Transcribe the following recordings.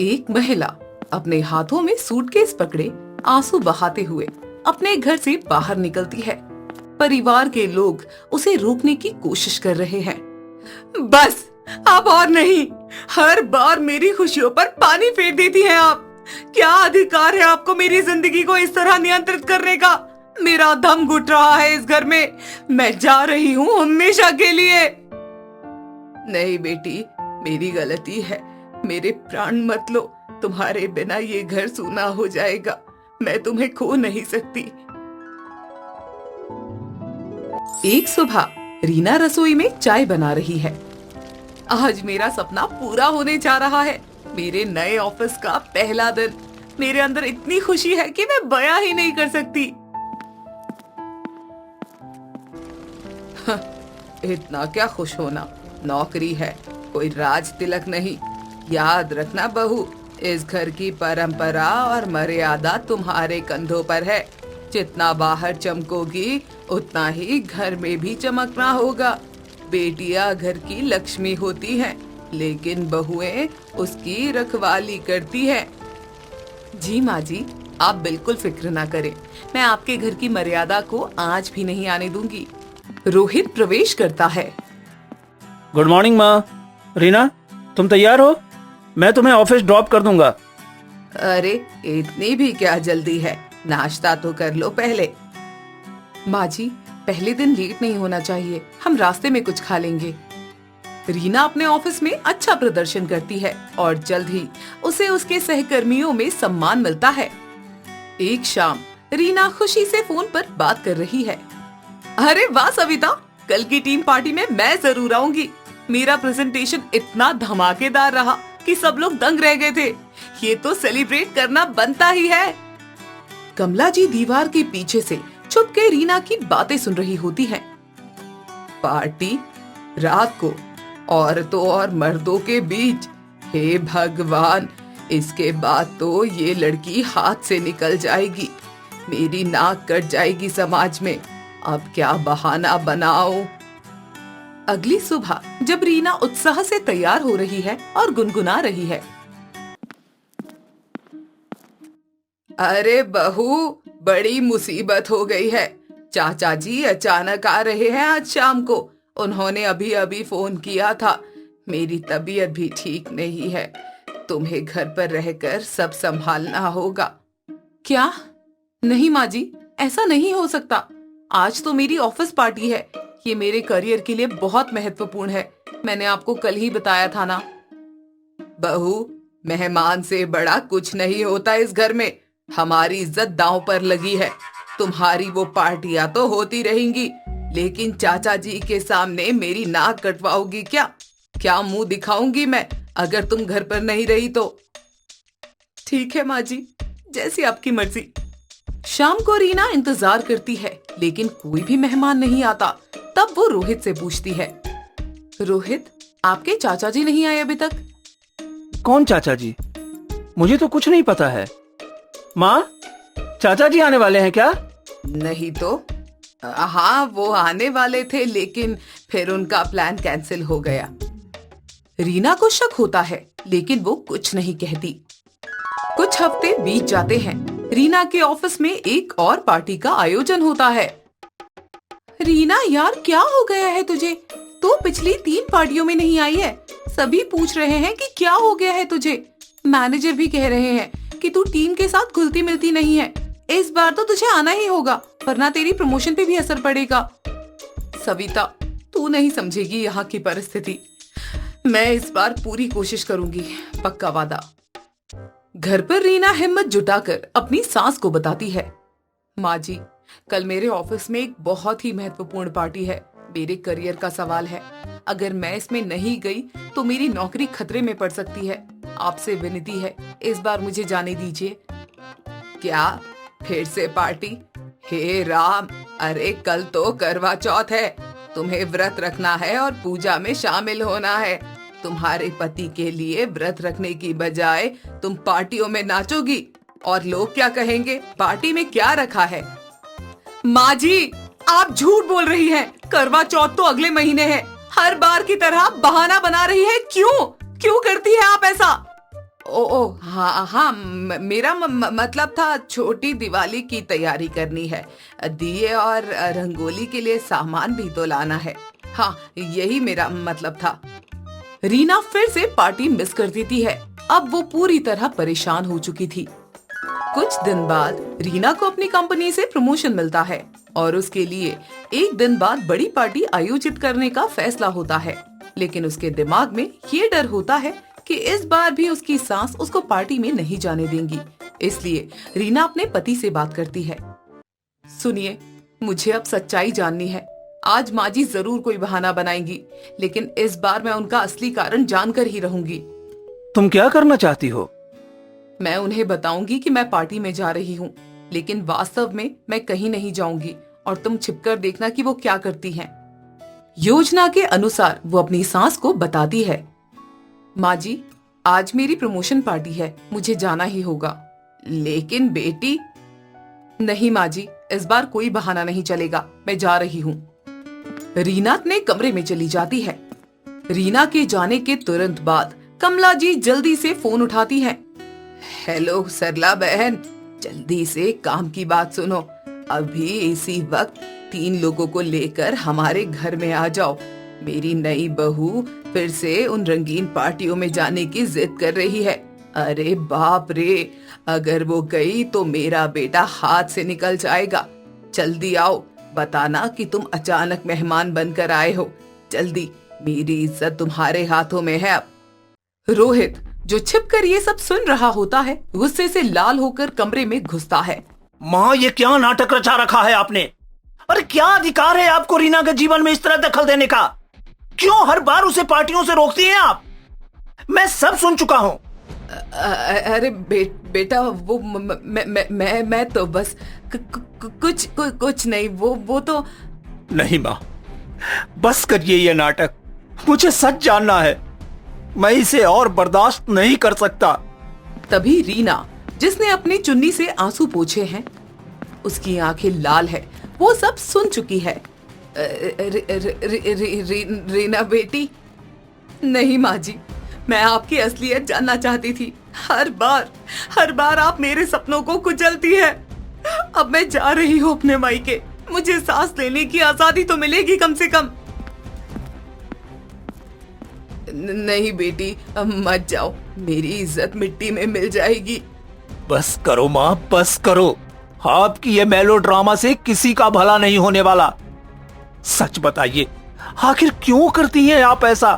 एक महिला अपने हाथों में सूटकेस पकड़े आंसू बहाते हुए अपने घर से बाहर निकलती है। परिवार के लोग उसे रोकने की कोशिश कर रहे हैं। बस अब और नहीं, हर बार मेरी खुशियों पर पानी फेर देती हैं आप। क्या अधिकार है आपको मेरी जिंदगी को इस तरह नियंत्रित करने का? मेरा दम घुट रहा है इस घर में। मैं जा रही हूँ हमेशा के लिए। नहीं बेटी, मेरी गलती है। मेरे प्राण मत लो, तुम्हारे बिना ये घर सूना हो जाएगा। मैं तुम्हें खो नहीं सकती। एक सुबह रीना रसोई में चाय बना रही है। आज मेरा सपना पूरा होने जा रहा है। मेरे नए ऑफिस का पहला दिन। मेरे अंदर इतनी खुशी है कि मैं बयां ही नहीं कर सकती। इतना क्या खुश होना, नौकरी है, कोई राज तिलक नहीं। याद रखना बहू, इस घर की परंपरा और मर्यादा तुम्हारे कंधों पर है। जितना बाहर चमकोगी उतना ही घर में भी चमकना होगा। बेटियां घर की लक्ष्मी होती हैं, लेकिन बहुएं उसकी रखवाली करती हैं। जी माँ जी, आप बिल्कुल फिक्र ना करें। मैं आपके घर की मर्यादा को आज भी नहीं आने दूंगी। रोहित प्रवेश करता है। गुड मॉर्निंग माँ। रीना, तुम तैयार हो? मैं तुम्हें ऑफिस ड्रॉप कर दूंगा। अरे इतनी भी क्या जल्दी है? नाश्ता तो कर लो पहले। माँ जी, पहले दिन लेट नहीं होना चाहिए। हम रास्ते में कुछ खा लेंगे। रीना अपने ऑफिस में अच्छा प्रदर्शन करती है और जल्द ही उसे उसके सहकर्मियों में सम्मान मिलता है। एक शाम रीना खुशी से फोन पर बात कर रही है। अरे वाह सविता, कल की टीम पार्टी में मैं जरूर आऊंगी। मेरा प्रेजेंटेशन इतना धमाकेदार रहा कि सब लोग दंग रह गए थे। ये तो सेलिब्रेट करना बनता ही है। कमला जी दीवार के पीछे से छुप के रीना की बातें सुन रही होती हैं। पार्टी रात को औरतों और मर्दों के बीच। हे भगवान, इसके बाद तो ये लड़की हाथ से निकल जाएगी। मेरी नाक कट जाएगी समाज में। अब क्या बहाना बनाओ। अगली सुबह जब रीना उत्साह से तैयार हो रही है और गुनगुना रही है। अरे बहू, बड़ी मुसीबत हो गई है। चाचा जी अचानक आ रहे हैं आज शाम को। उन्होंने अभी अभी फोन किया था। मेरी तबीयत भी ठीक नहीं है। तुम्हें घर पर रहकर सब संभालना होगा। क्या? नहीं माँ जी, ऐसा नहीं हो सकता। आज तो मेरी ऑफिस पार्टी है। ये मेरे करियर के लिए बहुत महत्वपूर्ण है। मैंने आपको कल ही बताया था ना। बहू, मेहमान से बड़ा कुछ नहीं होता इस घर में। हमारी इज्जत दांव पर लगी है। तुम्हारी वो पार्टियां तो होती रहेंगी, लेकिन चाचा जी के सामने मेरी नाक कटवाओगी क्या? क्या मुंह दिखाऊंगी मैं अगर तुम घर पर नहीं रही तो? ठीक है माँ जी, जैसी आपकी मर्जी। शाम को रीना इंतजार करती है, लेकिन कोई भी मेहमान नहीं आता। तब वो रोहित से पूछती है। रोहित, आपके चाचा जी नहीं आए अभी तक? कौन चाचा जी? मुझे तो कुछ नहीं पता है। माँ, चाचा जी आने वाले हैं क्या? नहीं तो। हाँ, वो आने वाले थे, लेकिन फिर उनका प्लान कैंसिल हो गया। रीना को शक होता है, लेकिन वो कुछ नहीं कहती। कुछ हफ्ते बीत जाते हैं। रीना के ऑफिस में एक और पार्टी का आयोजन होता है। रीना यार, क्या हो गया है तुझे? तू पिछली 3 पार्टियों में नहीं आई है। सभी पूछ रहे हैं कि क्या हो गया है तुझे। मैनेजर भी कह रहे हैं कि तू टीम के साथ घुलती मिलती नहीं है। इस बार तो तुझे आना ही होगा, वरना तेरी प्रमोशन पे भी असर पड़ेगा। सविता, तू नहीं समझेगी यहाँ की परिस्थिति। मैं इस बार पूरी कोशिश करूंगी, पक्का वादा। घर पर रीना हिम्मत जुटाकर अपनी सास को बताती है। माँ जी, कल मेरे ऑफिस में एक बहुत ही महत्वपूर्ण पार्टी है। मेरे करियर का सवाल है। अगर मैं इसमें नहीं गई तो मेरी नौकरी खतरे में पड़ सकती है। आपसे विनती है, इस बार मुझे जाने दीजिए। क्या फिर से पार्टी? हे राम, अरे कल तो करवा चौथ है। तुम्हें व्रत रखना है और पूजा में शामिल होना है। तुम्हारे पति के लिए व्रत रखने की बजाय तुम पार्टियों में नाचोगी, और लोग क्या कहेंगे? पार्टी में क्या रखा है? माँ जी, आप झूठ बोल रही हैं। करवा चौथ तो अगले महीने है। हर बार की तरह बहाना बना रही है। क्यों करती है आप ऐसा? ओ हाँ हाँ, मेरा मतलब था छोटी दिवाली की तैयारी करनी है। दिए और रंगोली के लिए सामान भी तो लाना है। हाँ, यही मेरा मतलब था। रीना फिर से पार्टी मिस कर देती है। अब वो पूरी तरह परेशान हो चुकी थी। कुछ दिन बाद रीना को अपनी कंपनी से प्रमोशन मिलता है और उसके लिए एक दिन बाद बड़ी पार्टी आयोजित करने का फैसला होता है। लेकिन उसके दिमाग में ये डर होता है कि इस बार भी उसकी सास उसको पार्टी में नहीं जाने देंगी। इसलिए रीना अपने पति से बात करती है। सुनिए, मुझे अब सच्चाई जाननी है। आज माँ जी जरूर कोई बहाना बनाएंगी, लेकिन इस बार मैं उनका असली कारण जानकर ही रहूंगी। तुम क्या करना चाहती हो? मैं उन्हें बताऊंगी कि मैं पार्टी में जा रही हूँ, लेकिन वास्तव में मैं कहीं नहीं जाऊंगी और तुम छिपकर देखना कि वो क्या करती हैं। योजना के अनुसार वो अपनी सास को बताती है। माँ जी, आज मेरी प्रमोशन पार्टी है, मुझे जाना ही होगा। लेकिन बेटी। नहीं माँ जी, इस बार कोई बहाना नहीं चलेगा, मैं जा रही हूँ। रीना अपने कमरे में चली जाती है। रीना के जाने के तुरंत बाद कमला जी जल्दी से फोन उठाती है। हेलो सरला बहन, जल्दी से काम की बात सुनो। अभी इसी वक्त 3 लोगों को लेकर हमारे घर में आ जाओ। मेरी नई बहू फिर से उन रंगीन पार्टियों में जाने की जिद कर रही है। अरे बाप रे, अगर वो गई तो मेरा बेटा हाथ से निकल जाएगा। जल्दी आओ, बताना कि तुम अचानक मेहमान बनकर आए हो। जल्दी, मेरी इज्जत तुम्हारे हाथों में है अब। रोहित, जो छिपकर ये सब सुन रहा होता है, गुस्से से लाल होकर कमरे में घुसता है। माँ, ये क्या नाटक रचा रखा है आपने? अरे क्या अधिकार है आपको रीना के जीवन में इस तरह दखल देने का? क्यों हर बार उसे पार्टियों से रोकती हैं आप? मैं सब सुन चुका हूँ। अरे बेटा, वो मैं तो बस कुछ नहीं, वो तो। नहीं माँ, बस करिए ये नाटक। मुझे सच जानना है। मैं इसे और बर्दाश्त नहीं कर सकता। तभी रीना, जिसने अपनी चुन्नी से आंसू पोंछे हैं, उसकी आंखें लाल है। वो सब सुन चुकी है। रीना बेटी। नहीं माँ जी, मैं आपकी असलियत जानना चाहती थी। हर बार आप मेरे सपनों को कुचलती है। अब मैं जा रही हूँ अपने मायके। मुझे सांस लेने की आजादी तो मिलेगी कम से कम। नहीं बेटी, मत जाओ, मेरी इज्जत मिट्टी में मिल जाएगी। बस करो माँ, बस करो। आपकी ये मेलोड्रामा से किसी का भला नहीं होने वाला। सच बताइए, आखिर क्यों करती हैं आप ऐसा?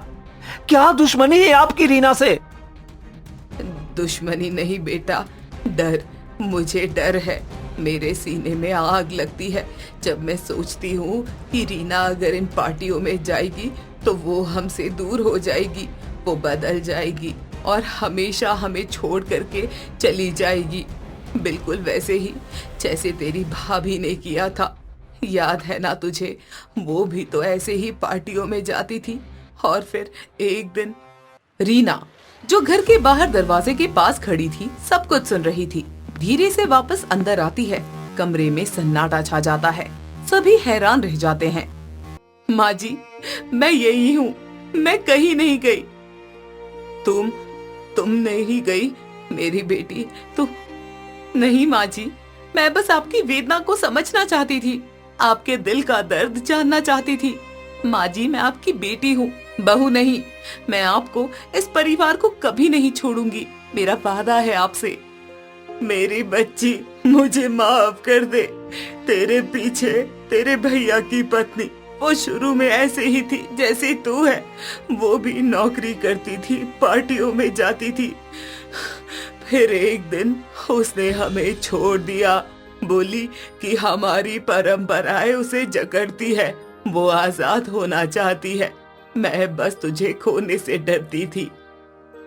क्या दुश्मनी है आपकी रीना से? दुश्मनी नहीं बेटा, डर। मुझे डर है। मेरे सीने में आग लगती है जब मैं सोचती हूँ कि रीना अगर इन पार्टियों में जाएगी तो वो हमसे दूर हो जाएगी। वो बदल जाएगी और हमेशा हमें छोड़ करके चली जाएगी, बिल्कुल वैसे ही जैसे तेरी भाभी ने किया था। याद है ना तुझे? वो भी तो ऐसे ही पार्टियों में जाती थी और फिर एक दिन। रीना, जो घर के बाहर दरवाजे के पास खड़ी थी, सब कुछ सुन रही थी, धीरे से वापस अंदर आती है। कमरे में सन्नाटा छा जाता है। सभी हैरान रह जाते हैं। माँ जी, मैं यही हूँ, मैं कहीं नहीं गई। तुम नहीं गई मेरी बेटी? तुम नहीं माँ जी, मैं बस आपकी वेदना को समझना चाहती थी, आपके दिल का दर्द जानना चाहती थी। माँ जी, मैं आपकी बेटी हूँ, बहू नहीं। मैं आपको, इस परिवार को कभी नहीं छोड़ूंगी। मेरा वादा है आपसे। मेरी बच्ची, मुझे माफ कर दे। तेरे पीछे तेरे भैया की पत्नी, वो शुरू में ऐसे ही थी जैसे तू है। वो भी नौकरी करती थी, पार्टियों में जाती थी। फिर एक दिन उसने हमें छोड़ दिया। बोली कि हमारी परंपराएं उसे जकड़ती है, वो आजाद होना चाहती है। मैं बस तुझे खोने से डरती थी।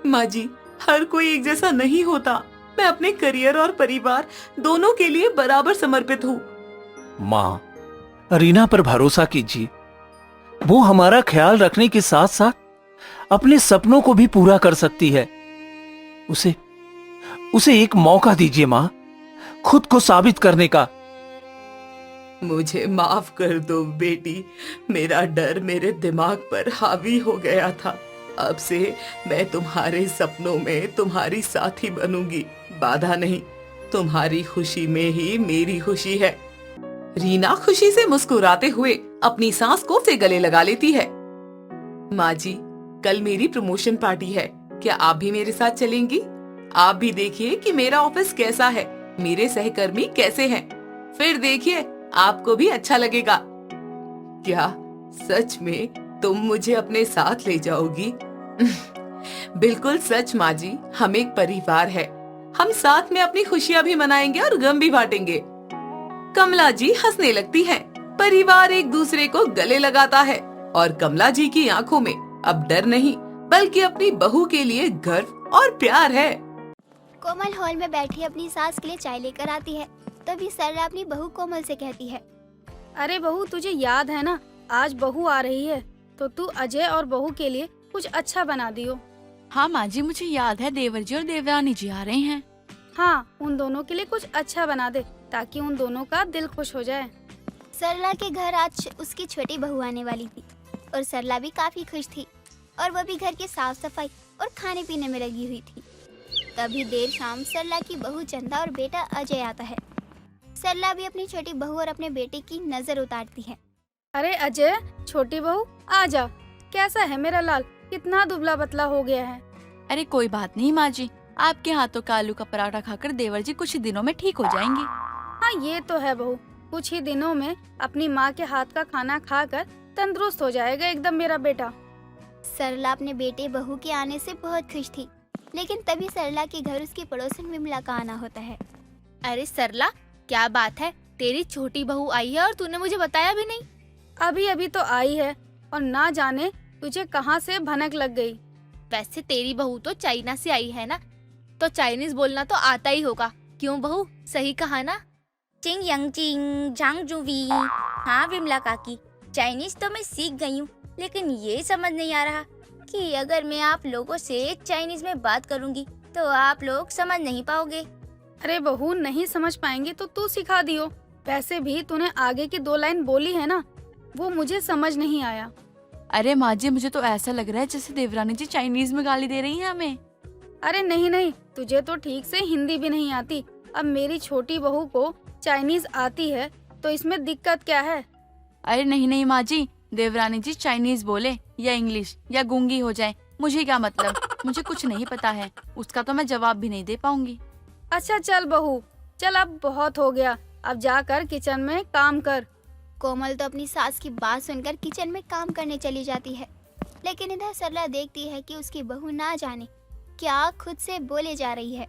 माँ जी, हर कोई एक जैसा नहीं होता। मैं अपने करियर और परिवार दोनों के लिए बराबर समर्पित हूँ। माँ, रीना पर भरोसा कीजिए। वो हमारा ख्याल रखने के साथ साथ अपने सपनों को भी पूरा कर सकती है। उसे एक मौका दीजिए माँ, खुद को साबित करने का। मुझे माफ कर दो बेटी, मेरा डर मेरे दिमाग पर हावी हो गया था। अब से मैं तुम्हारे सपनों में तुम्हारी साथी बनूंगी, बाधा नहीं। तुम्हारी खुशी में ही मेरी खुशी है। रीना खुशी से मुस्कुराते हुए अपनी सांस को फिर गले लगा लेती है। माँ जी, कल मेरी प्रमोशन पार्टी है, क्या आप भी मेरे साथ चलेंगी? आप भी देखिए कि मेरा ऑफिस कैसा है, मेरे सहकर्मी कैसे हैं। फिर देखिए आपको भी अच्छा लगेगा। क्या सच में तुम मुझे अपने साथ ले जाओगी? बिल्कुल सच माँ जी, हम एक परिवार है। हम साथ में अपनी खुशियाँ भी मनाएंगे और गम भी बांटेंगे। कमला जी हंसने लगती हैं। परिवार एक दूसरे को गले लगाता है और कमला जी की आंखों में अब डर नहीं बल्कि अपनी बहू के लिए गर्व और प्यार है। कोमल हॉल में बैठी अपनी सास के लिए चाय लेकर आती है। तभी सरला अपनी बहू कोमल से कहती है, अरे बहू, तुझे याद है ना, आज बहू आ रही है तो तू अजय और बहू के लिए कुछ अच्छा बना दियो। हाँ माँ जी, मुझे याद है देवर जी और देवरानी जी आ रहे हैं। हाँ, उन दोनों के लिए कुछ अच्छा बना दे ताकि उन दोनों का दिल खुश हो जाए। सरला के घर आज उसकी छोटी बहू आने वाली थी और सरला भी काफी खुश थी और वह भी घर की साफ सफाई और खाने पीने में लगी हुई थी। तभी देर शाम सरला की बहू चंदा और बेटा अजय आता है। सरला भी अपनी छोटी बहू और अपने बेटे की नजर उतारती है। अरे अजय, छोटी बहू आ जा। कैसा है मेरा लाल, कितना दुबला पतला हो गया है। अरे कोई बात नहीं माँ जी, आपके हाथों का आलू का पराठा खाकर देवर जी कुछ ही दिनों में ठीक हो जाएंगे। हाँ ये तो है बहू, कुछ ही दिनों में अपनी माँ के हाथ का खाना खाकर तंदुरुस्त हो जाएगा एकदम मेरा बेटा। सरला अपने बेटे बहू के आने से बहुत खुश थी, लेकिन तभी सरला के घर उसकी पड़ोसन विमला का आना होता है। अरे सरला, क्या बात है, तेरी छोटी बहू आई है और तूने मुझे बताया भी नहीं। अभी अभी तो आई है और ना जाने तुझे कहाँ से भनक लग गई। वैसे तेरी बहू तो चाइना से आई है ना, तो चाइनीज बोलना तो आता ही होगा। क्यों बहू, सही कहा ना? चिंग यंग चिंग झांग जुवी। हाँ विमला काकी, चाइनीज तो मैं सीख गई हूँ, लेकिन ये समझ नहीं आ रहा कि अगर मैं आप लोगों से चाइनीज में बात करूँगी तो आप लोग समझ नहीं पाओगे। अरे बहू, नहीं समझ पाएंगे तो तू सिखा दियो। वैसे भी तूने आगे की 2 लाइन बोली है ना, वो मुझे समझ नहीं आया। अरे माँ जी, मुझे तो ऐसा लग रहा है जैसे देवरानी जी चाइनीज में गाली दे रही हैं हमें। अरे नहीं नहीं, तुझे तो ठीक से हिंदी भी नहीं आती। अब मेरी छोटी बहू को चाइनीज आती है तो इसमें दिक्कत क्या है? अरे नहीं नहीं माँ जी, देवरानी जी चाइनीज बोले या इंग्लिश या गूंगी हो जाए, मुझे क्या मतलब। मुझे कुछ नहीं पता है, उसका तो मैं जवाब भी नहीं दे पाऊंगी। अच्छा चल बहू, चल अब बहुत हो गया, अब जाकर किचन में काम कर। कोमल तो अपनी सास की बात सुनकर किचन में काम करने चली जाती है, लेकिन इधर सरला देखती है कि उसकी बहू ना जाने क्या खुद से बोले जा रही है।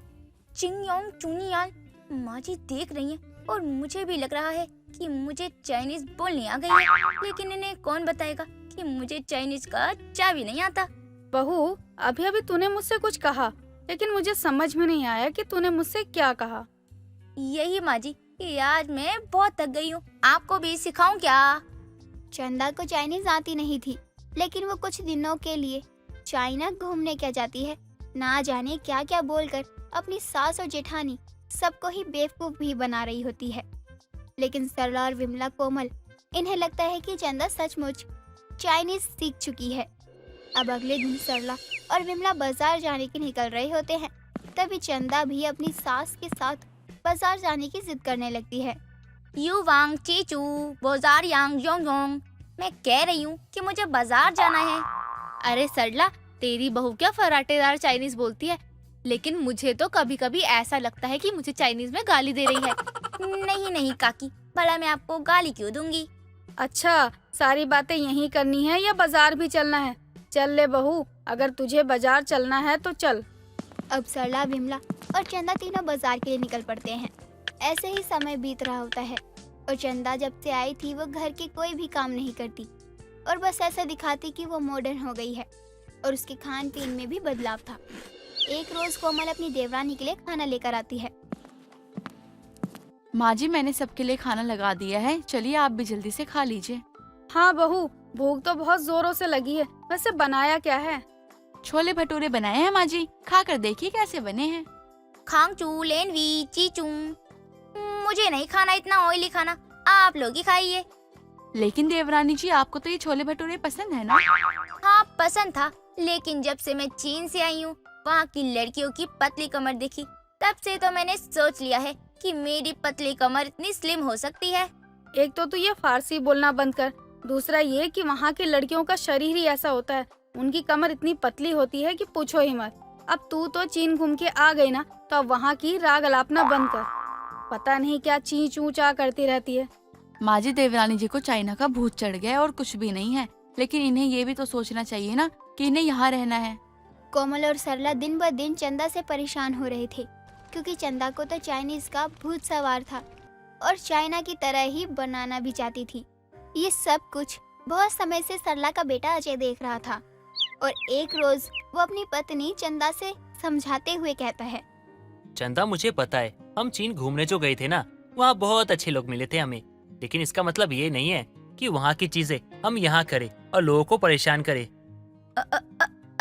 चिंगयोंग चुनियाल, माँ जी देख रही हैं और मुझे भी लग रहा है कि मुझे चाइनीज बोलनी आ गई है, लेकिन इन्हें कौन बताएगा कि मुझे चाइनीज का चा भी नहीं आता। बहू, अभी अभी तूने मुझसे कुछ कहा, लेकिन मुझे समझ में नहीं आया कि तूने मुझसे क्या कहा। यही माँ जी कि आज मैं बहुत थक गई हूँ, आपको भी सिखाऊं क्या? चंदा को चाइनीज आती नहीं थी, लेकिन वो कुछ दिनों के लिए चाइना घूमने क्या जाती है। ना जाने क्या क्या बोलकर अपनी सास और जेठानी सबको ही बेवकूफ भी बना रही होती है। लेकिन सरला और विमला कोमल, इन्हें लगता है कि चंदा सचमुच चाइनीज सीख चुकी है। अब अगले दिन सरला और विमला बाजार जाने के निकल रहे होते हैं। तभी चंदा भी अपनी सास के साथ बाजार जाने की जिद करने लगती है। यू वांग चीचू बाजार यांग योंग योंग, मैं कह रही हूँ कि मुझे बाजार जाना है। अरे सरला, तेरी बहू क्या फराटेदार चाइनीज बोलती है, लेकिन मुझे तो कभी कभी ऐसा लगता है कि मुझे चाइनीज में गाली दे रही है। नहीं नहीं काकी, भला मैं आपको गाली क्यों दूंगी? अच्छा, सारी बातें यहीं करनी है या बाजार भी चलना है? चल ले बहू, अगर तुझे बाजार चलना है तो चल। अब सरला, विमला और चंदा तीनों बाजार के लिए निकल पड़ते हैं। ऐसे ही समय बीत रहा होता है और चंदा जब से आई थी वो घर के कोई भी काम नहीं करती और बस ऐसा दिखाती कि वो मॉडर्न हो गई है और उसके खान पीन में भी बदलाव था। एक रोज कोमल अपनी देवरानी के लिए खाना लेकर आती है। माँ जी, मैंने सबके लिए खाना लगा दिया है, चलिए आप भी जल्दी से खा लीजिए। हाँ बहू, भूख तो बहुत जोरों से लगी है। वैसे बनाया क्या है? छोले भटूरे बनाए हैं माँ जी, खा कर देखिए कैसे बने हैं। खांग चू लेन वी चीचू, मुझे नहीं खाना इतना ऑयली खाना, आप लोग ही खाइए। लेकिन देवरानी जी, आपको तो ये छोले भटूरे पसंद है ना? हाँ पसंद था, लेकिन जब से मैं चीन से आई हूँ, वहाँ की लड़कियों की पतली कमर देखी, तब से तो मैंने सोच लिया है कि मेरी पतली कमर इतनी स्लिम हो सकती है। एक तो तू ये फारसी बोलना बंद कर, दूसरा ये कि वहाँ की लड़कियों का शरीर ही ऐसा होता है, उनकी कमर इतनी पतली होती है कि पूछो ही मत। अब तू तो चीन घूम के आ गई ना, तो अब वहाँ की राग अलापना बंद कर। पता नहीं क्या ची चू चा करती रहती है। माँ जी, देवरानी जी को चाइना का भूत चढ़ गया है और कुछ भी नहीं है, लेकिन इन्हें ये भी तो सोचना चाहिए ना कि इन्हें यहाँ रहना है। कोमल और सरला दिन ब दिन चंदा से परेशान हो रहे थे, क्योंकि चंदा को तो चाइनीज का भूत सवार था और चाइना की तरह ही बनाना भी चाहती थी। ये सब कुछ बहुत समय से सरला का बेटा अजय देख रहा था और एक रोज वो अपनी पत्नी चंदा से समझाते हुए कहता है, चंदा, मुझे पता है हम चीन घूमने जो गए थे ना, वहाँ बहुत अच्छे लोग मिले थे हमें, लेकिन इसका मतलब ये नहीं है कि वहाँ की चीजें हम यहाँ करें और लोगों को परेशान करें।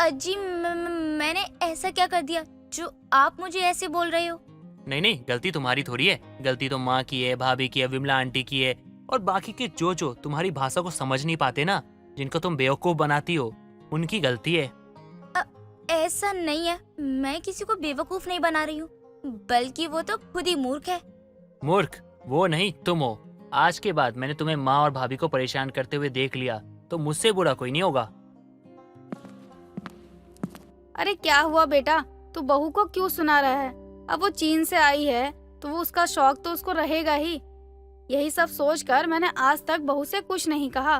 अजी, मैंने ऐसा क्या कर दिया जो आप मुझे ऐसे बोल रहे हो? नहीं नहीं, गलती तुम्हारी थोड़ी है, गलती तो माँ की है, भाभी की है, विमला आंटी की है और बाकी के जो तुम्हारी भाषा को समझ नहीं पाते ना, जिनको तुम बेवकूफ बनाती हो, उनकी गलती है। ऐसा नहीं है, मैं किसी को बेवकूफ नहीं बना रही हूँ, बल्कि वो तो खुद ही मूर्ख है। मूर्ख वो नहीं, तुम हो। आज के बाद मैंने तुम्हें माँ और भाभी को परेशान करते हुए देख लिया तो मुझसे बुरा कोई नहीं होगा। अरे क्या हुआ बेटा, तू बहू को क्यों सुना रहा है? अब वो चीन से आई है तो वो उसका शौक तो उसको रहेगा ही। यही सब सोचकर मैंने आज तक बहू से कुछ नहीं कहा।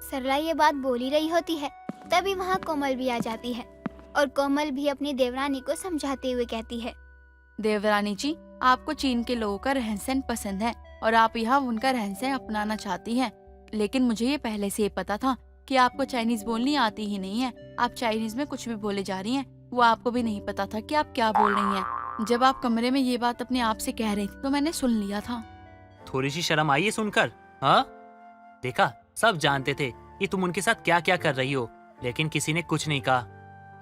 सरला ये बात बोल ही रही होती है, तभी वहाँ कोमल भी आ जाती है और कोमल भी अपनी देवरानी को समझाते हुए कहती है, देवरानी जी, आपको चीन के लोगों का रहन सहन पसंद है और आप यहाँ उनका रहन सहन अपनाना चाहती हैं, लेकिन मुझे ये पहले से ही पता था कि आपको चाइनीज बोलनी आती ही नहीं है। आप चाइनीज में कुछ भी बोले जा रही हैं, वो आपको भी नहीं पता था कि आप क्या बोल रही हैं। जब आप कमरे में ये बात अपने आप से कह रही थी तो मैंने सुन लिया था। थोड़ी सी शर्म आई है सुनकर? हाँ, देखा, सब जानते थे कि तुम उनके साथ क्या क्या कर रही हो, लेकिन किसी ने कुछ नहीं कहा।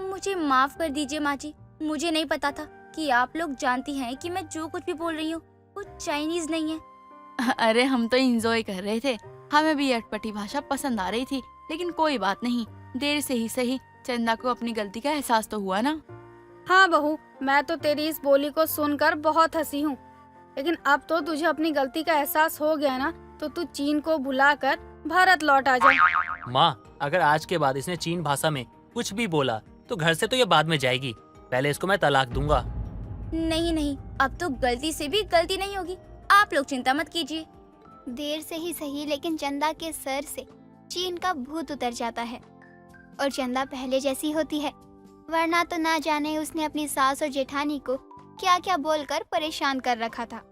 मुझे माफ कर दीजिए माँ जी, मुझे नहीं पता था कि आप लोग जानती हैं कि मैं जो कुछ भी बोल रही हूँ वो चाइनीज नहीं है। अरे हम तो एंजॉय कर रहे थे, हमें भी अटपटी भाषा पसंद आ रही थी, लेकिन कोई बात नहीं, देर से ही सही चंदा को अपनी गलती का एहसास तो हुआ ना। हाँ बहू, मैं तो तेरी इस बोली को सुनकर बहुत हंसी हूँ, लेकिन अब तो तुझे अपनी गलती का एहसास हो गया ना, तो तू चीन को भुलाकर भारत लौट आ जा। माँ, अगर आज के बाद इसने चीन भाषा में कुछ भी बोला तो घर से तो ये बाद में जाएगी। पहले इसको मैं तलाक दूंगा। नहीं नहीं, अब तो गलती से भी गलती नहीं होगी, आप लोग चिंता मत कीजिए। देर से ही सही, लेकिन चंदा के सर से चीन का भूत उतर जाता है और चंदा पहले जैसी होती है, वरना तो ना जाने उसने अपनी सास और जेठानी को क्या क्या बोलकर परेशान कर रखा था।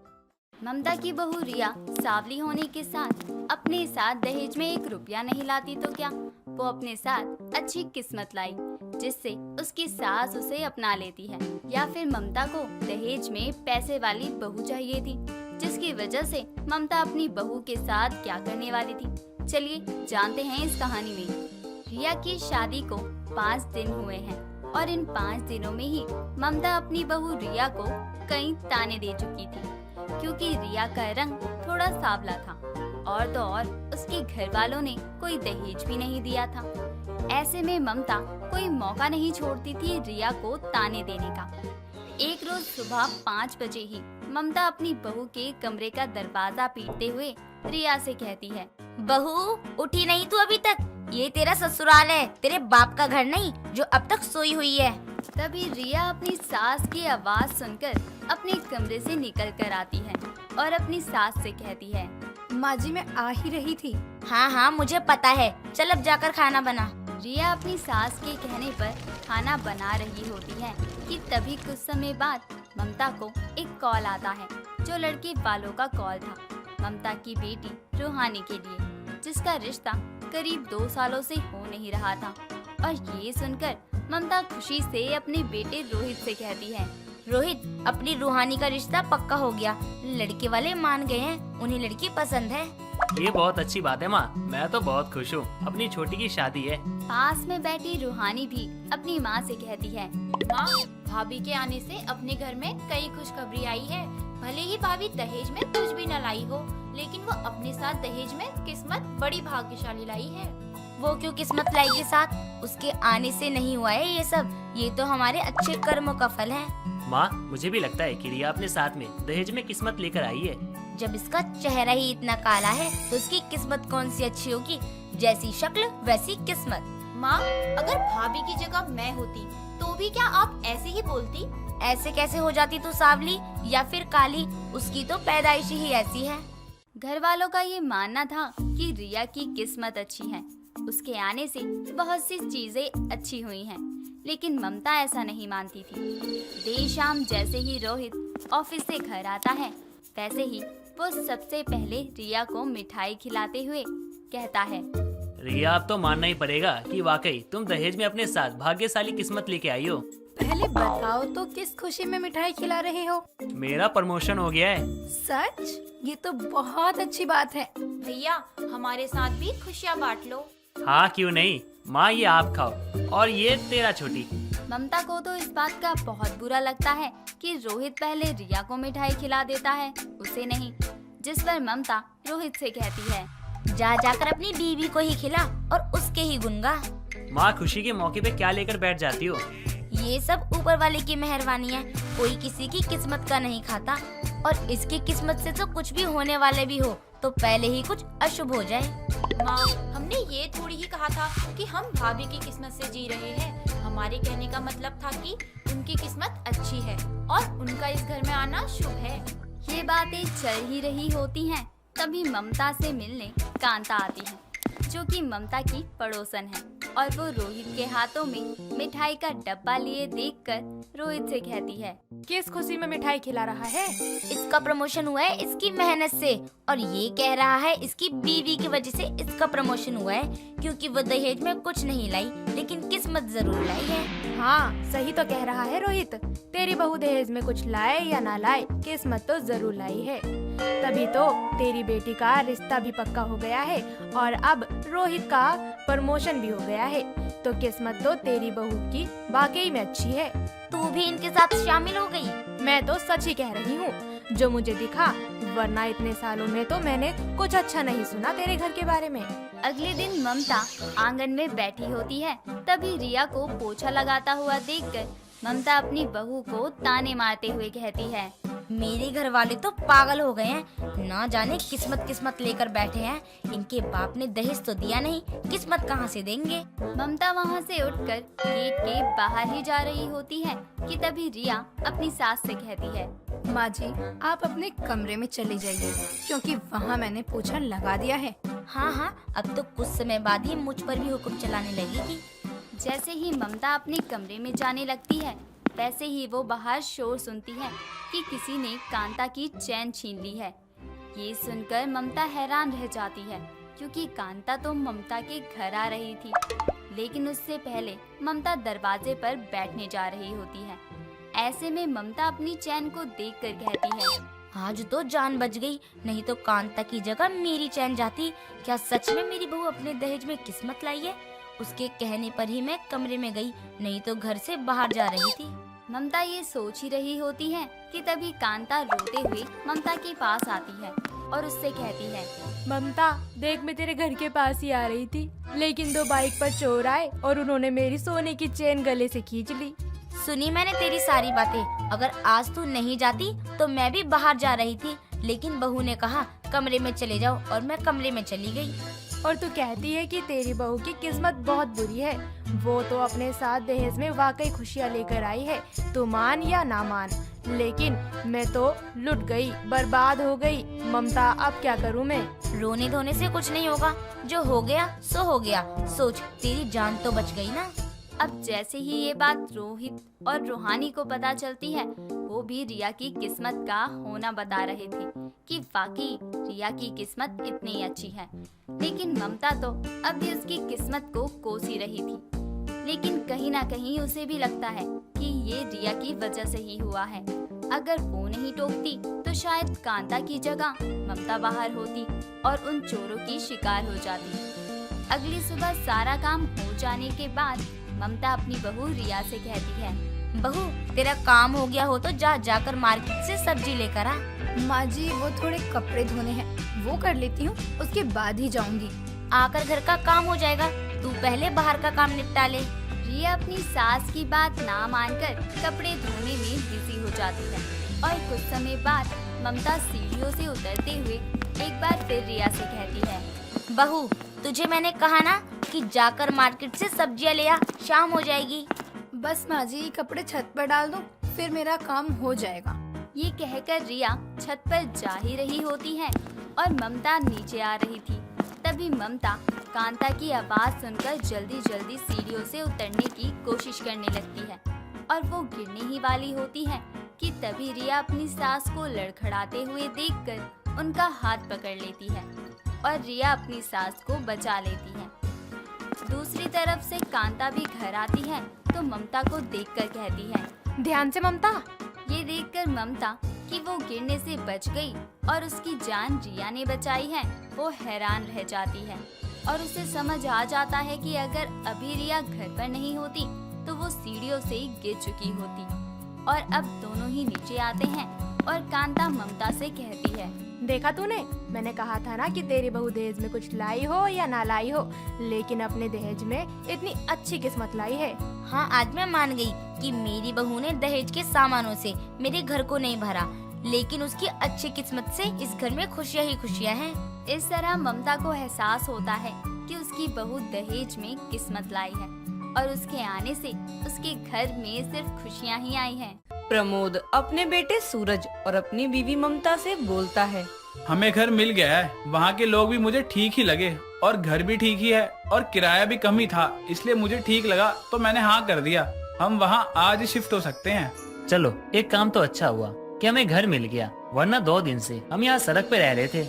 ममता की बहू रिया सावली होने के साथ अपने साथ दहेज में 1 रुपया नहीं लाती तो क्या, वो अपने साथ अच्छी किस्मत लाई जिससे उसकी सास उसे अपना लेती है, या फिर ममता को दहेज में पैसे वाली बहू चाहिए थी, जिसकी वजह से ममता अपनी बहू के साथ क्या करने वाली थी। चलिए जानते हैं इस कहानी में। रिया की शादी को 5 दिन हुए हैं और इन 5 दिनों में ही ममता अपनी बहू रिया को कई ताने दे चुकी थी, क्योंकि रिया का रंग थोड़ा सांवला था और तो और उसके घर वालों ने कोई दहेज भी नहीं दिया था। ऐसे में ममता कोई मौका नहीं छोड़ती थी रिया को ताने देने का। एक रोज सुबह 5 बजे ही ममता अपनी बहू के कमरे का दरवाजा पीटते हुए रिया से कहती है, बहू उठी नहीं तू अभी तक? ये तेरा ससुराल है, तेरे बाप का घर नहीं जो अब तक सोई हुई है। तभी रिया अपनी सास की आवाज सुनकर अपने कमरे से निकल कर आती है और अपनी सास से कहती है, माँ जी मैं आ ही रही थी। हाँ हाँ मुझे पता है, चल अब जाकर खाना बना। रिया अपनी सास के कहने पर खाना बना रही होती है कि तभी कुछ समय बाद ममता को एक कॉल आता है, जो लड़के वालों का कॉल था, ममता की बेटी रूहानी के लिए, जिसका रिश्ता करीब 2 सालों से हो नहीं रहा था। और ये सुनकर ममता खुशी से अपने बेटे रोहित से कहती है, रोहित, अपनी रूहानी का रिश्ता पक्का हो गया, लड़के वाले मान गए हैं, उन्हें लड़की पसंद है। ये बहुत अच्छी बात है माँ, मैं तो बहुत खुश हूँ, अपनी छोटी की शादी है। पास में बैठी रूहानी भी अपनी माँ से कहती है, माँ, भाभी के आने से अपने घर में कई खुशखबरी आई है। भले ही भाभी दहेज में कुछ भी न लाई हो, लेकिन वो अपने साथ दहेज में किस्मत बड़ी भाग्यशाली लाई है। वो क्यों किस्मत लाएगी साथ? उसके आने से नहीं हुआ है ये सब, ये तो हमारे अच्छे कर्मों का फल है। माँ, मुझे भी लगता है कि रिया अपने साथ में दहेज में किस्मत लेकर आई है। जब इसका चेहरा ही इतना काला है तो उसकी किस्मत कौन सी अच्छी होगी? जैसी शक्ल वैसी किस्मत। माँ, अगर भाभी की जगह मैं होती तो भी क्या आप ऐसे ही बोलती? ऐसे कैसे हो जाती तू सांवली या फिर काली? उसकी तो पैदाइश ही ऐसी है। घर वालों का ये मानना था कि रिया की किस्मत अच्छी है, उसके आने से बहुत सी चीजें अच्छी हुई हैं, लेकिन ममता ऐसा नहीं मानती थी। देर शाम जैसे ही रोहित ऑफिस से घर आता है, वैसे ही वो सबसे पहले रिया को मिठाई खिलाते हुए कहता है, रिया, अब तो मानना ही पड़ेगा कि वाकई तुम दहेज में अपने साथ भाग्यशाली किस्मत लेके आई हो। पहले बताओ तो किस खुशी में मिठाई खिला रहे हो? मेरा प्रमोशन हो गया है। सच? ये तो बहुत अच्छी बात है। भैया, हमारे साथ भी खुशियाँ बांट लो। हाँ, क्यों नहीं। माँ, ये आप खाओ और ये तेरा छोटी। ममता को तो इस बात का बहुत बुरा लगता है कि रोहित पहले रिया को मिठाई खिला देता है, उसे नहीं। जिस पर ममता रोहित से कहती है, जा जाकर अपनी बीवी को ही खिला और उसके ही गुण गा। माँ, खुशी के मौके पे क्या लेकर बैठ जाती हो? ये सब ऊपर वाले की मेहरबानी है, कोई किसी की किस्मत का नहीं खाता। और इसकी किस्मत से तो कुछ भी होने वाले भी हो तो पहले ही कुछ अशुभ हो जाए। माँ, हमने ये थोड़ी ही कहा था कि हम भाभी की किस्मत से जी रहे हैं। हमारे कहने का मतलब था कि उनकी किस्मत अच्छी है और उनका इस घर में आना शुभ है। ये बातें चल ही रही होती हैं, तभी ममता से मिलने कांता आती है, जो कि ममता की पड़ोसन है, और वो रोहित के हाथों में मिठाई का डब्बा लिए देखकर रोहित से कहती है, किस खुशी में मिठाई खिला रहा है? इसका प्रमोशन हुआ है इसकी मेहनत से, और ये कह रहा है इसकी बीवी की वजह से इसका प्रमोशन हुआ है, क्योंकि वो दहेज में कुछ नहीं लाई लेकिन किस्मत जरूर लाई है। हाँ, सही तो कह रहा है रोहित। तेरी बहू दहेज में कुछ लाए या ना लाए, किस्मत तो जरूर लाई है। तभी तो तेरी बेटी का रिश्ता भी पक्का हो गया है और अब रोहित का प्रमोशन भी हो गया है, तो किस्मत तो तेरी बहू की वाकई में अच्छी है। तू भी इनके साथ शामिल हो गई? मैं तो सच ही कह रही हूँ, जो मुझे दिखा, वरना इतने सालों में तो मैंने कुछ अच्छा नहीं सुना तेरे घर के बारे में। अगले दिन ममता आंगन में बैठी होती है, तभी रिया को पोछा लगाता हुआ देखकर ममता अपनी बहू को ताने मारते हुए कहती है, मेरे घर वाले तो पागल हो गए हैं, ना जाने किस्मत लेकर बैठे हैं। इनके बाप ने दहेज तो दिया नहीं, किस्मत कहाँ से देंगे। ममता वहाँ से उठकर गेट के बाहर ही जा रही होती है कि तभी रिया अपनी सास से कहती है, माँ जी, आप अपने कमरे में चले जाइए, क्योंकि वहाँ मैंने पोछा लगा दिया है। हाँ हाँ, अब तो कुछ समय बाद ही मुझ पर भी हुक्म चलाने लगेगी। जैसे ही ममता अपने कमरे में जाने लगती है, वैसे ही वो बाहर शोर सुनती है कि किसी ने कांता की चैन छीन ली है। ये सुनकर ममता हैरान रह जाती है, क्योंकि कांता तो ममता के घर आ रही थी, लेकिन उससे पहले ममता दरवाजे पर बैठने जा रही होती है। ऐसे में ममता अपनी चैन को देखकर कहती है, आज तो जान बच गई, नहीं तो कांता की जगह मेरी चैन जाती। क्या सच में मेरी बहू अपने दहेज में किस्मत लाई है? उसके कहने पर ही मैं कमरे में गई, नहीं तो घर से बाहर जा रही थी। ममता ये सोच ही रही होती है कि तभी कांता रोते हुए ममता के पास आती है और उससे कहती है, ममता, देख, मैं तेरे घर के पास ही आ रही थी, लेकिन 2 बाइक पर चोर आए और उन्होंने मेरी सोने की चेन गले से खींच ली। सुनी मैंने तेरी सारी बातें। अगर आज तू नहीं जाती तो मैं भी बाहर जा रही थी, लेकिन बहू ने कहा कमरे में चले जाओ और मैं कमरे में चली गई। और तू कहती है कि तेरी बहू की किस्मत बहुत बुरी है। वो तो अपने साथ दहेज में वाकई खुशियाँ लेकर आई है, तू मान या ना मान, लेकिन मैं तो लुट गई, बर्बाद हो गई। ममता, अब क्या करूँ मैं? रोने धोने से कुछ नहीं होगा, जो हो गया सो हो गया। सोच, तेरी जान तो बच गई ना। अब जैसे ही ये बात रोहित और रूहानी को पता चलती है, वो भी रिया की किस्मत का होना बता रहे थे कि वाकई रिया की किस्मत इतनी अच्छी है। लेकिन ममता तो अब भी उसकी किस्मत को कोस ही रही थी, लेकिन कहीं ना कहीं उसे भी लगता है कि ये रिया की वजह से ही हुआ है। अगर वो नहीं टोकती तो शायद कांता की जगह ममता बाहर होती और उन चोरों की शिकार हो जाती। अगली सुबह सारा काम हो जाने के बाद ममता अपनी बहू रिया से कहती है, बहू, तेरा काम हो गया हो तो जा जाकर मार्केट से सब्जी लेकर आ। माँ जी, वो थोड़े कपड़े धोने हैं, वो कर लेती हूँ, उसके बाद ही जाऊंगी। आकर घर का काम हो जाएगा, तू पहले बाहर का काम निपटा ले। रिया अपनी सास की बात ना मानकर कपड़े धोने में बिजी हो जाती है और कुछ समय बाद ममता सीढ़ियों से उतरते हुए एक बार फिर रिया से कहती है, बहू, तुझे मैंने कहा ना कि जाकर मार्केट से सब्जियां ले आ, शाम हो जाएगी। बस माँ जी, कपड़े छत पर डाल दो, फिर मेरा काम हो जाएगा। ये कहकर रिया छत पर जा ही रही होती है और ममता नीचे आ रही थी। तभी ममता कांता की आवाज सुनकर जल्दी जल्दी सीढ़ियों से उतरने की कोशिश करने लगती है और वो गिरने ही वाली होती है कि तभी रिया अपनी सास को लड़खड़ाते हुए देखकर उनका हाथ पकड़ लेती है और रिया अपनी सास को बचा लेती है। दूसरी तरफ से कांता भी घर आती है तो ममता को देखकर कहती है, ध्यान से ममता। ये देखकर ममता कि वो गिरने से बच गई और उसकी जान रिया ने बचाई है, वो हैरान रह जाती है और उसे समझ आ जाता है कि अगर अभी रिया घर पर नहीं होती तो वो सीढ़ियों से ही गिर चुकी होती। और अब दोनों ही नीचे आते हैं और कांता ममता से कहती है, देखा तूने, मैंने कहा था ना कि तेरी बहू दहेज में कुछ लाई हो या ना लाई हो, लेकिन अपने दहेज में इतनी अच्छी किस्मत लाई है। हाँ, आज मैं मान गई कि मेरी बहू ने दहेज के सामानों से मेरे घर को नहीं भरा, लेकिन उसकी अच्छी किस्मत से इस घर में खुशियाँ ही खुशियाँ हैं। इस तरह ममता को एहसास होता है कि उसकी बहू दहेज में किस्मत लाई है और उसके आने से उसके घर में सिर्फ खुशियाँ ही आई हैं। प्रमोद अपने बेटे सूरज और अपनी बीवी ममता से बोलता है, हमें घर मिल गया है, वहाँ के लोग भी मुझे ठीक ही लगे और घर भी ठीक ही है और किराया भी कम ही था, इसलिए मुझे ठीक लगा तो मैंने हाँ कर दिया। हम वहाँ आज ही शिफ्ट हो सकते हैं। चलो, एक काम तो अच्छा हुआ कि हमें घर मिल गया, वरना 2 दिन से हम यहाँ सड़क पे रह रहे थे।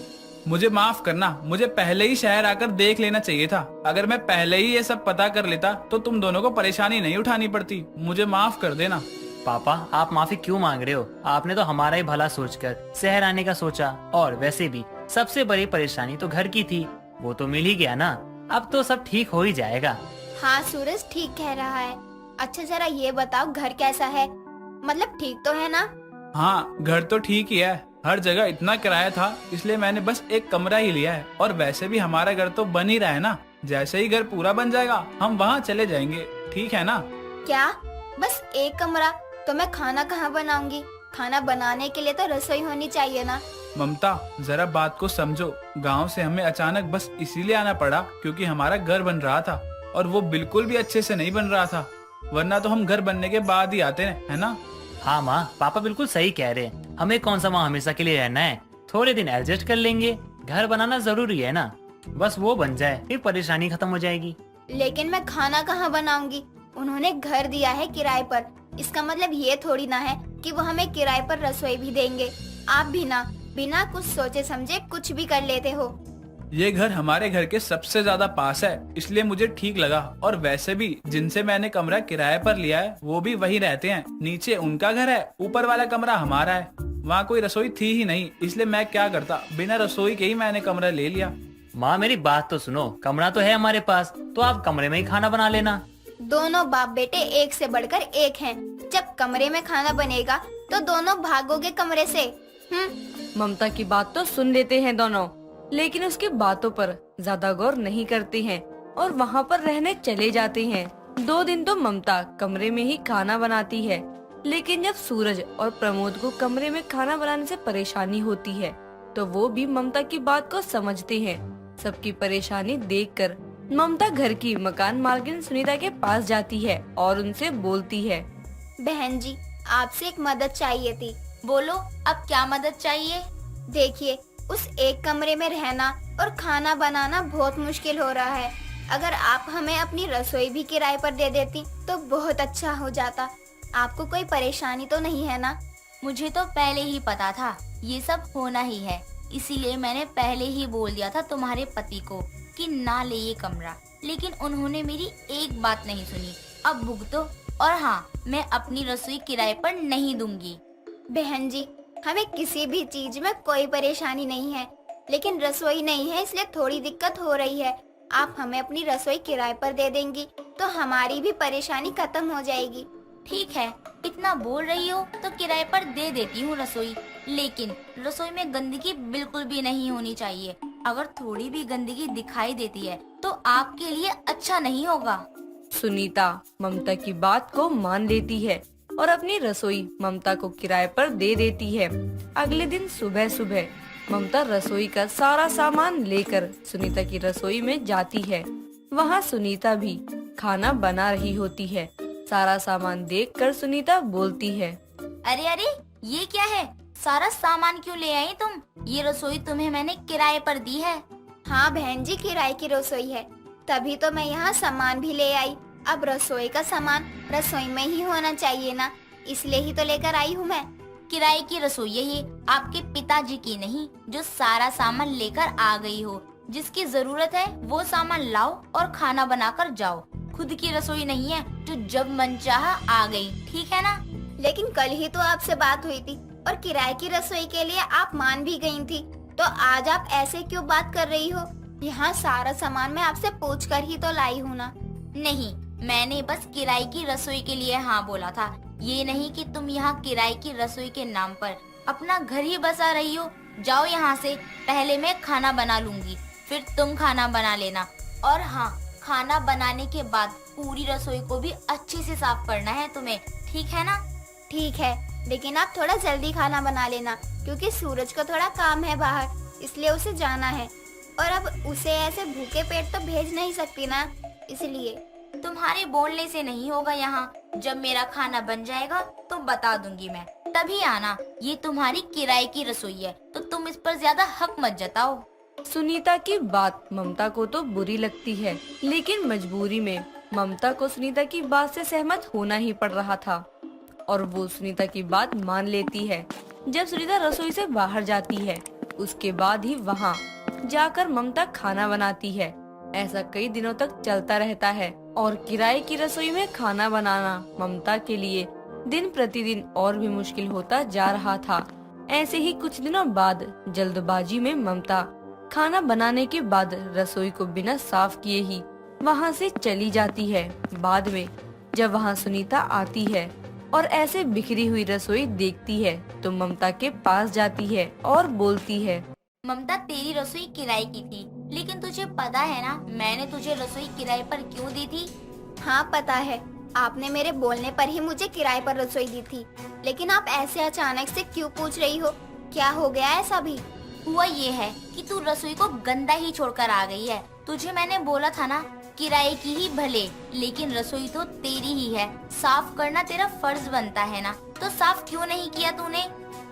मुझे माफ करना, मुझे पहले ही शहर आकर देख लेना चाहिए था। अगर मैं पहले ही ये सब पता कर लेता तो तुम दोनों को परेशानी नहीं उठानी पड़ती। मुझे माफ कर देना। पापा, आप माफी क्यों मांग रहे हो? आपने तो हमारा ही भला सोचकर शहर आने का सोचा, और वैसे भी सबसे बड़ी परेशानी तो घर की थी, वो तो मिल ही गया ना। अब तो सब ठीक हो ही जाएगा। हाँ सूरज ठीक कह रहा है। अच्छा जरा ये बताओ घर कैसा है, मतलब ठीक तो है ना? हाँ, घर तो ठीक ही है। हर जगह इतना किराया था, इसलिए मैंने बस एक कमरा ही लिया है। और वैसे भी हमारा घर तो बन ही रहा है ना, जैसे ही घर पूरा बन जाएगा हम वहाँ चले जाएंगे, ठीक है ना? क्या बस एक कमरा? तो मैं खाना कहाँ बनाऊंगी? खाना बनाने के लिए तो रसोई होनी चाहिए ना। ममता, जरा बात को समझो। गांव से हमें अचानक बस इसीलिए आना पड़ा क्योंकि हमारा घर बन रहा था और वो बिल्कुल भी अच्छे से नहीं बन रहा था, वरना तो हम घर बनने के बाद ही आते हैं, है ना? हाँ माँ, पापा बिल्कुल सही कह रहे हैं। हमें कौन सा वहाँ हमेशा के लिए रहना है, थोड़े दिन एडजस्ट कर लेंगे। घर बनाना जरूरी है ना, बस वो बन जाए फिर परेशानी खत्म हो जाएगी। लेकिन मैं खाना कहाँ बनाऊंगी? उन्होंने घर दिया है किराए पर, इसका मतलब ये थोड़ी ना है कि वो हमें किराए पर रसोई भी देंगे। आप भी ना बिना कुछ सोचे समझे कुछ भी कर लेते हो। ये घर हमारे घर के सबसे ज्यादा पास है, इसलिए मुझे ठीक लगा। और वैसे भी जिनसे मैंने कमरा किराए पर लिया है वो भी वही रहते हैं। नीचे उनका घर है, ऊपर वाला कमरा हमारा है। वहाँ कोई रसोई थी ही नहीं, इसलिए मैं क्या करता, बिना रसोई के ही मैंने कमरा ले लिया। माँ मेरी बात तो सुनो, कमरा तो है हमारे पास, तो आप कमरे में ही खाना बना लेना। दोनों बाप बेटे एक से बढ़कर एक हैं। जब कमरे में खाना बनेगा तो दोनों भागोगे कमरे से। ममता की बात तो सुन लेते हैं दोनों, लेकिन उसकी बातों पर ज्यादा गौर नहीं करते हैं और वहाँ पर रहने चले जाते हैं। 2 दिन तो ममता कमरे में ही खाना बनाती है, लेकिन जब सूरज और प्रमोद को कमरे में खाना बनाने से परेशानी होती है तो वो भी ममता की बात को समझते हैं। सबकी परेशानी देखकर ममता घर की मकान मालकिन सुनीता के पास जाती है और उनसे बोलती है, बहन जी आपसे एक मदद चाहिए थी। बोलो, अब क्या मदद चाहिए? देखिए, उस एक कमरे में रहना और खाना बनाना बहुत मुश्किल हो रहा है। अगर आप हमें अपनी रसोई भी किराए पर दे देती तो बहुत अच्छा हो जाता। आपको कोई परेशानी तो नहीं है ना? मुझे तो पहले ही पता था ये सब होना ही है, इसीलिए मैंने पहले ही बोल दिया था तुम्हारे पति को कि ना ले ये कमरा, लेकिन उन्होंने मेरी एक बात नहीं सुनी। अब भुगतो। और हाँ, मैं अपनी रसोई किराए पर नहीं दूंगी। बहन जी हमें किसी भी चीज में कोई परेशानी नहीं है, लेकिन रसोई नहीं है इसलिए थोड़ी दिक्कत हो रही है। आप हमें अपनी रसोई किराए पर दे देंगी तो हमारी भी परेशानी खत्म हो जाएगी। ठीक है, इतना बोल रही हो तो किराए पर दे देती हूँ रसोई, लेकिन रसोई में गंदगी बिल्कुल भी नहीं होनी चाहिए। अगर थोड़ी भी गंदगी दिखाई देती है तो आपके लिए अच्छा नहीं होगा। सुनीता ममता की बात को मान लेती है और अपनी रसोई ममता को किराए पर दे देती है। अगले दिन सुबह सुबह ममता रसोई का सारा सामान लेकर सुनीता की रसोई में जाती है। वहाँ सुनीता भी खाना बना रही होती है। सारा सामान देखकर सुनीता बोलती है, अरे अरे, ये क्या है? सारा सामान क्यों ले आई तुम? ये रसोई तुम्हें मैंने किराए पर दी है। हाँ बहन जी, किराए की रसोई है, तभी तो मैं यहाँ सामान भी ले आई। अब रसोई का सामान रसोई में ही होना चाहिए ना, इसलिए ही तो लेकर आई हूँ मैं। किराए की रसोई है ये, आपके पिताजी की नहीं, जो सारा सामान लेकर आ गई हो। जिसकी जरूरत है वो सामान लाओ और खाना बनाकर जाओ। खुद की रसोई नहीं है जो जब मन चाहा आ गई, ठीक है ना? लेकिन कल ही तो आपसे बात हुई थी और किराए की रसोई के लिए आप मान भी गई थी, तो आज आप ऐसे क्यों बात कर रही हो? यहाँ सारा सामान मैं आपसे पूछ कर ही तो लाई हूँ ना। नहीं, मैंने बस किराए की रसोई के लिए हाँ बोला था, ये नहीं कि तुम यहाँ किराए की रसोई के नाम पर अपना घर ही बसा रही हो। जाओ यहाँ से, पहले मैं खाना बना लूंगी, फिर तुम खाना बना लेना। और हाँ, खाना बनाने के बाद पूरी रसोई को भी अच्छे से साफ करना है तुम्हें, ठीक है ना? ठीक है, लेकिन आप थोड़ा जल्दी खाना बना लेना, क्योंकि सूरज को थोड़ा काम है बाहर, इसलिए उसे जाना है। और अब उसे ऐसे भूखे पेट तो भेज नहीं सकती ना, इसलिए। तुम्हारे बोलने से नहीं होगा यहाँ। जब मेरा खाना बन जाएगा तो बता दूंगी मैं, तभी आना। ये तुम्हारी किराए की रसोई है, तो तुम इस पर ज्यादा हक मत जताओ। सुनीता की बात ममता को तो बुरी लगती है, लेकिन मजबूरी में ममता को सुनीता की बात से सहमत होना ही पड़ रहा था और वो सुनीता की बात मान लेती है। जब सुनीता रसोई से बाहर जाती है, उसके बाद ही वहाँ जाकर ममता खाना बनाती है। ऐसा कई दिनों तक चलता रहता है और किराए की रसोई में खाना बनाना ममता के लिए दिन प्रतिदिन और भी मुश्किल होता जा रहा था। ऐसे ही कुछ दिनों बाद जल्दबाजी में ममता खाना बनाने के बाद रसोई को बिना साफ किए ही वहाँ से चली जाती है। बाद में जब वहाँ सुनीता आती है और ऐसे बिखरी हुई रसोई देखती है तो ममता के पास जाती है और बोलती है, ममता, तेरी रसोई किराए की थी, लेकिन तुझे पता है ना मैंने तुझे रसोई किराए पर क्यों दी थी? हाँ पता है, आपने मेरे बोलने पर ही मुझे किराए पर रसोई दी थी, लेकिन आप ऐसे अचानक से क्यों पूछ रही हो? क्या हो गया ऐसा भी? हुआ ये है कि तू रसोई को गंदा ही छोड़कर आ गई है। तुझे मैंने बोला था ना, किराए की ही भले, लेकिन रसोई तो तेरी ही है, साफ करना तेरा फर्ज बनता है ना, तो साफ क्यों नहीं किया तूने?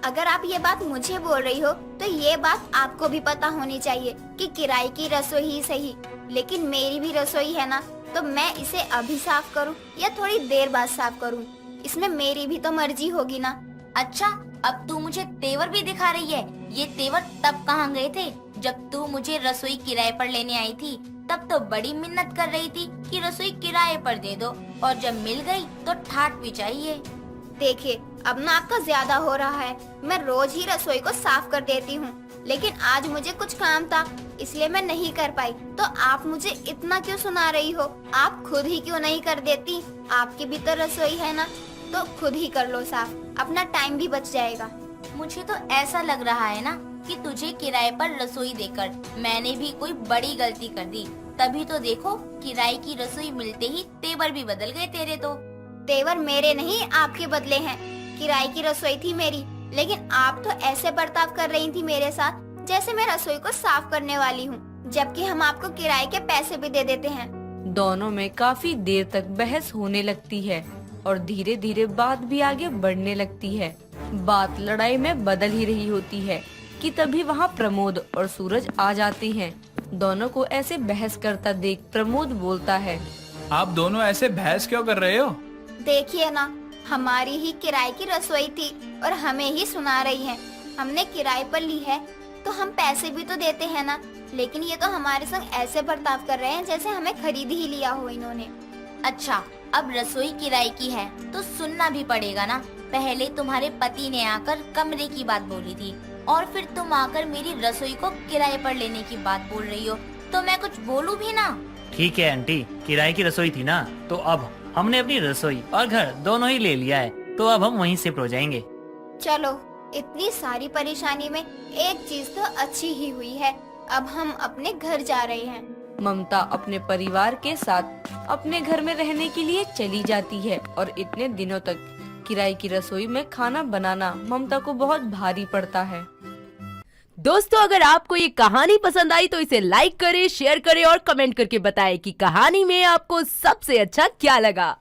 अगर आप ये बात मुझे बोल रही हो तो ये बात आपको भी पता होनी चाहिए कि किराए की रसोई ही सही, लेकिन मेरी भी रसोई है ना, तो मैं इसे अभी साफ करूं या थोड़ी देर बाद साफ करूं, इसमें मेरी भी तो मर्जी होगी ना। अच्छा, अब तू मुझे तेवर भी दिखा रही है। ये तेवर तब कहाँ गए थे जब तू मुझे रसोई किराए पर लेने आई थी? तब तो बड़ी मिन्नत कर रही थी कि रसोई किराए पर दे दो, और जब मिल गई तो ठाट भी चाहिए। देखिए, अब ना आपका ज्यादा हो रहा है। मैं रोज ही रसोई को साफ कर देती हूँ, लेकिन आज मुझे कुछ काम था इसलिए मैं नहीं कर पाई। तो आप मुझे इतना क्यों सुना रही हो? आप खुद ही क्यों नहीं कर देती? आपकी भी तो रसोई है ना, तो खुद ही कर लो साफ, अपना टाइम भी बच जाएगा। मुझे तो ऐसा लग रहा है ना कि तुझे किराए पर रसोई देकर मैंने भी कोई बड़ी गलती कर दी। तभी तो देखो, किराए की रसोई मिलते ही तेवर भी बदल गए तेरे। तो तेवर मेरे नहीं, आपके बदले हैं। किराए की रसोई थी मेरी, लेकिन आप तो ऐसे बर्ताव कर रही थी मेरे साथ जैसे मैं रसोई को साफ करने वाली हूँ, जबकि हम आपको किराए के पैसे भी दे देते हैं। दोनों में काफी देर तक बहस होने लगती है और धीरे धीरे बात भी आगे बढ़ने लगती है। बात लड़ाई में बदल ही रही होती है कि तभी वहाँ प्रमोद और सूरज आ जाते हैं। दोनों को ऐसे बहस करता देख प्रमोद बोलता है, आप दोनों ऐसे बहस क्यों कर रहे हो? देखिए ना, हमारी ही किराए की रसोई थी और हमें ही सुना रही है। हमने किराए पर ली है तो हम पैसे भी तो देते हैं ना, लेकिन ये तो हमारे संग ऐसे बर्ताव कर रहे हैं जैसे हमें खरीद ही लिया हो इन्होंने। अच्छा, अब रसोई किराए की है तो सुनना भी पड़ेगा ना। पहले तुम्हारे पति ने आकर कमरे की बात बोली थी और फिर तुम आकर मेरी रसोई को किराए पर लेने की बात बोल रही हो, तो मैं कुछ बोलूं भी ना? ठीक है आंटी, किराए की रसोई थी ना, तो अब हमने अपनी रसोई और घर दोनों ही ले लिया है, तो अब हम वहीं शिफ्ट हो जाएंगे। चलो, इतनी सारी परेशानी में एक चीज तो अच्छी ही हुई है, अब हम अपने घर जा रहे हैं। ममता अपने परिवार के साथ अपने घर में रहने के लिए चली जाती है और इतने दिनों तक किराए की रसोई में खाना बनाना ममता को बहुत भारी पड़ता है। दोस्तों, अगर आपको ये कहानी पसंद आई तो इसे लाइक करें, शेयर करें और कमेंट करके बताएं कि कहानी में आपको सबसे अच्छा क्या लगा।